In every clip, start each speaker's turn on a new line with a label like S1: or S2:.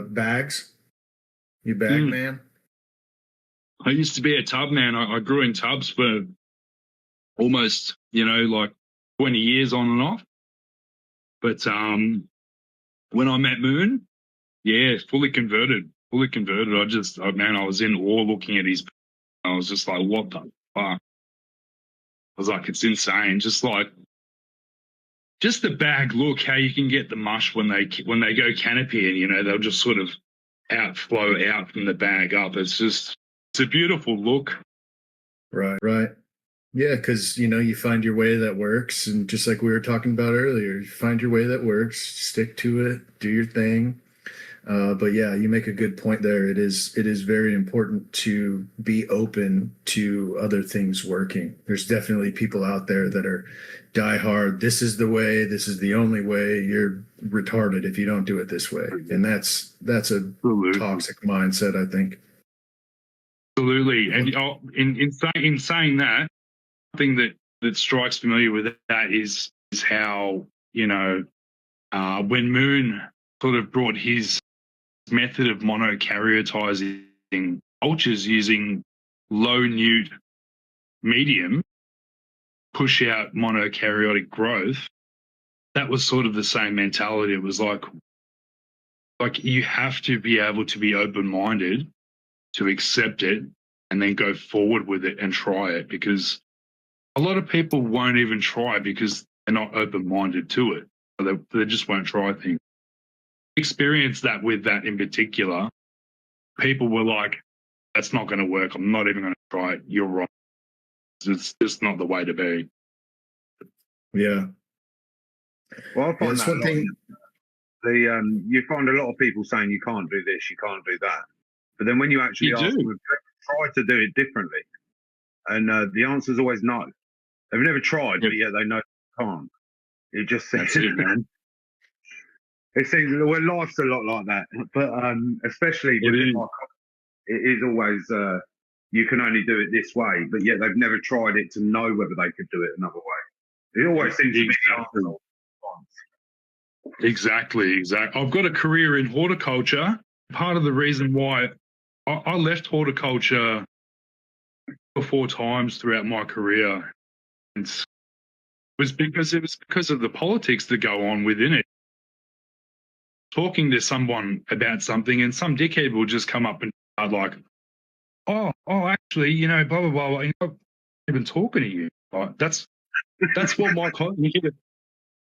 S1: bags? You bag
S2: Mm.
S1: man?
S2: I used to be a tub man. I grew in tubs for almost, like 20 years on and off. But when I met Moon, yeah, fully converted, fully converted. I was in awe looking at his. I was just like, what the fuck? I was like, it's insane. Just the bag look, how you can get the mush when they go canopy, and they'll just sort of outflow out from the bag up. It's a beautiful look.
S1: Right, right. Yeah, because you find your way that works, and just like we were talking about earlier, you find your way that works, stick to it, do your thing. But yeah, you make a good point there. It is very important to be open to other things working. There's definitely people out there that are die hard. This is the way. This is the only way. You're retarded if you don't do it this way, and that's a
S2: Absolutely.
S1: toxic mindset, I think.
S2: Absolutely. And in saying that, thing that strikes familiar with that is how when Moon sort of brought his method of monokaryotising cultures using low newt medium push out monokaryotic growth, that was sort of the same mentality. It was like you have to be able to be open-minded to accept it and then go forward with it and try it, because a lot of people won't even try because they're not open-minded to it. They just won't try things. Experienced that with that in particular. People were like, that's not going to work. I'm not even going to try it. You're wrong. It's just not the way to be.
S1: Yeah.
S3: Well, I find
S1: It's
S3: that
S1: one thing.
S3: you find a lot of people saying you can't do this, you can't do that, but then when you actually
S2: You
S3: ask
S2: do.
S3: them, try to do it differently, and the answer is always no. They've never tried, but yet they know they can't. It just seems,
S2: That's it, man.
S3: it seems well, life's a lot like that, but especially
S2: It
S3: within
S2: is.
S3: my culture, it is always you can only do it this way, but yet they've never tried it to know whether they could do it another way. It always seems to be the answer.
S2: Exactly. I've got a career in horticulture. Part of the reason why I left horticulture 4 times throughout my career was because of the politics that go on within it. Talking to someone about something, and some dickhead will just come up and start like, oh, actually, blah blah blah. I'm not even talking to you. Like, that's what mycology.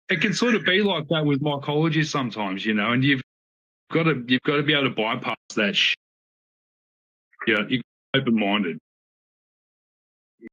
S2: It can sort of be like that with mycology sometimes, and you've got to be able to bypass that shit. Yeah, you're open-minded.